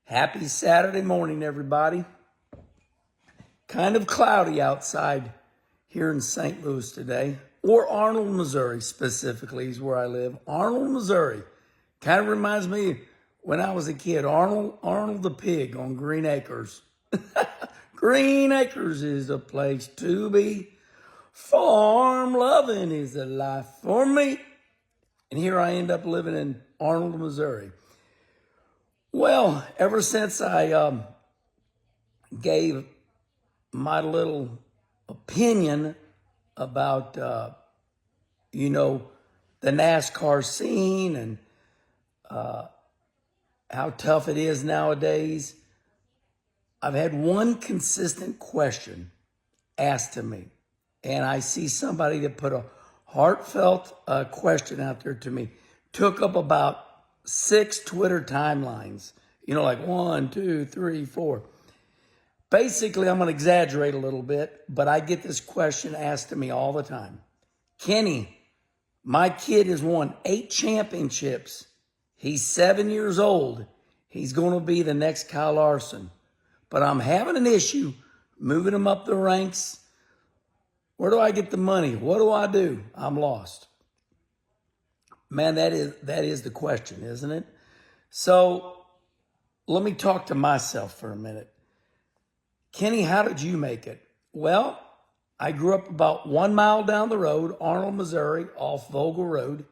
Happy Saturday morning, everybody. Kind of cloudy outside here in St. Louis today, or Arnold, Missouri specifically is where I live. Arnold, Missouri. Kind of reminds me when I was a kid. Arnold the pig on Green Acres. Green Acres is a place to be. Farm loving is a life for me. And here I end up living in Arnold, Missouri. Well, ever since I gave my little opinion about, the NASCAR scene and how tough it is nowadays, I've had one consistent question asked to me. And I see somebody that put a heartfelt question out there to me. Took up about 6 Twitter timelines, like 1, 2, 3, 4. Basically, I'm going to exaggerate a little bit, but I get this question asked to me all the time. Kenny, my kid has won 8 championships. He's 7 years old. He's going to be the next Kyle Larson. But I'm having an issue moving him up the ranks. Where do I get the money? What do I do? I'm lost. Man, that is the question, isn't it? So let me talk to myself for a minute. Kenny, how did you make it? Well, I grew up about 1 mile down the road, Arnold, Missouri, off Vogel Road.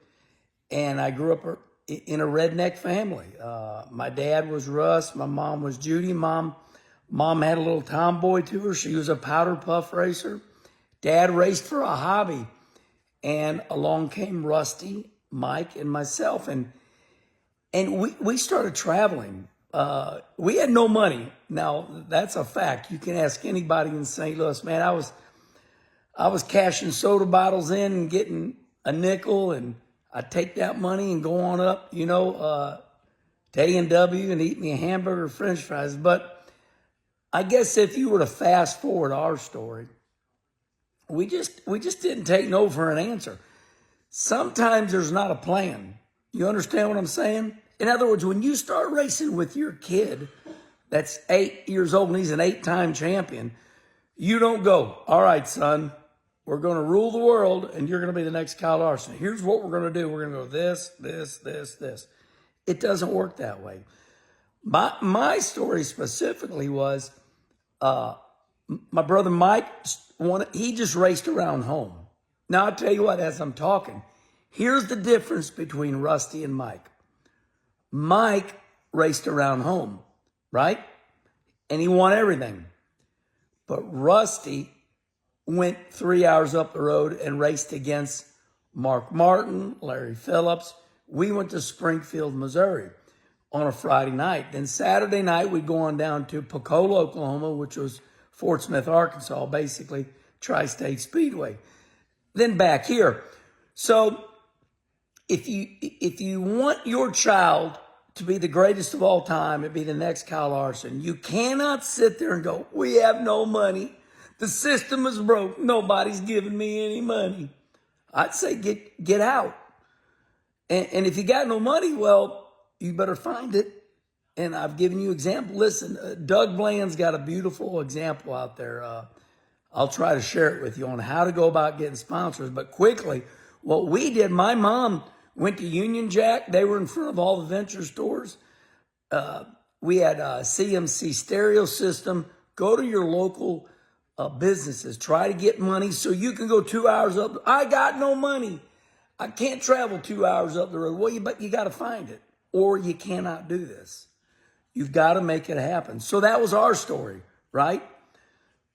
And I grew up in a redneck family. My dad was Russ. My mom was Judy. Mom had a little tomboy to her. She was a powder puff racer. Dad raced for a hobby. And along came Rusty, Mike, and myself. And we started traveling. We had no money. Now, that's a fact. You can ask anybody in St. Louis. Man, I was cashing soda bottles in and getting a nickel, and I'd take that money and go on up, to A&W and eat me a hamburger, french fries. But I guess if you were to fast forward our story, we just didn't take no for an answer. Sometimes there's not a plan. You understand what I'm saying? In other words, when you start racing with your kid that's 8 years old and he's an 8-time champion, you don't go, all right, son, we're going to rule the world and you're going to be the next Kyle Larson. Here's what we're going to do. We're going to go this, this, this, this. It doesn't work that way. My story specifically was my brother Mike, he just raced around home. Now, I'll tell you what, as I'm talking, here's the difference between Rusty and Mike. Mike raced around home, right? And he won everything. But Rusty went 3 hours up the road and raced against Mark Martin, Larry Phillips. We went to Springfield, Missouri on a Friday night. Then Saturday night, we'd go on down to Pocola, Oklahoma, which was Fort Smith, Arkansas, basically Tri-State Speedway. Then back here. So if you want your child to be the greatest of all time and be the next Kyle Larson, you cannot sit there and go, we have no money. The system is broke. Nobody's giving me any money. I'd say get out. And if you got no money, well, you better find it. And I've given you example. Listen, Doug Bland's got a beautiful example out there. I'll try to share it with you on how to go about getting sponsors. But quickly, what we did, my mom went to Union Jack. They were in front of all the venture stores. We had a CMC stereo system. Go to your local businesses. Try to get money so you can go 2 hours up. I got no money. I can't travel 2 hours up the road. Well, but you got to find it, or you cannot do this. You've got to make it happen. So that was our story, right?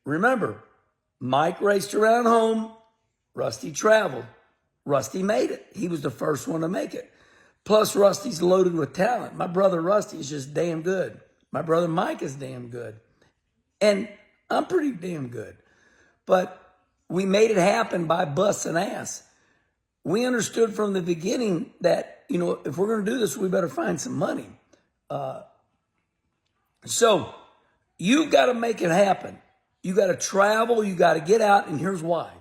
Remember, Mike raced around home. Rusty traveled. Rusty made it. He was the first one to make it. Plus, Rusty's loaded with talent. My brother Rusty is just damn good. My brother Mike is damn good. And I'm pretty damn good. But we made it happen by busting ass. We understood from the beginning that, if we're going to do this, we better find some money. So you've got to make it happen. You got to travel. You got to get out. And here's why.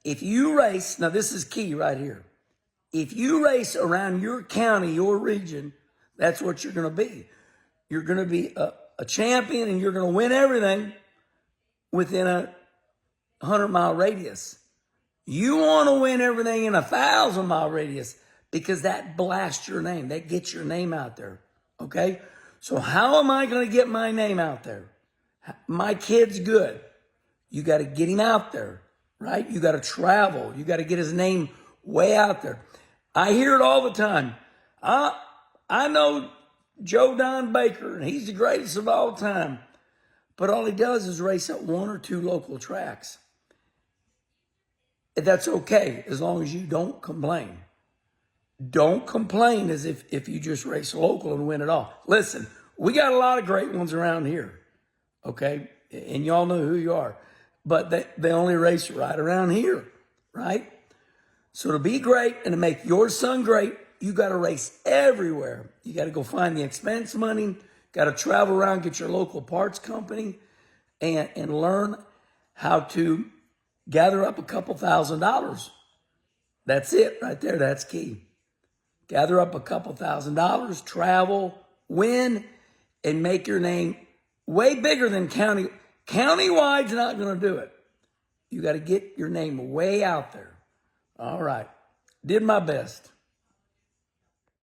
If you race, now this is key right here. If you race around your county, your region, that's what you're going to be. you're going to be a champion and you're going to win everything within a 100-mile radius. You want to win everything in a 1,000-mile radius because that blasts your name. That gets your name out there. Okay? So how am I going to get my name out there? My kid's good. You got to get him out there, right? You got to travel. You got to get his name way out there. I hear it all the time. I know Joe Don Baker, and he's the greatest of all time. But all he does is race at 1 or 2 local tracks. That's okay, as long as you don't complain. Don't complain as if you just race local and win it all. Listen, we got a lot of great ones around here, okay? And y'all know who you are. But they only race right around here, right? So to be great and to make your son great, you got to race everywhere. You got to go find the expense money, got to travel around, get your local parts company, and learn how to gather up a couple $1,000s. That's it right there. That's key. Gather up a couple $1,000s, travel, win, and make your name way bigger than county. County-wide's not going to do it. You got to get your name way out there. All right. Did my best.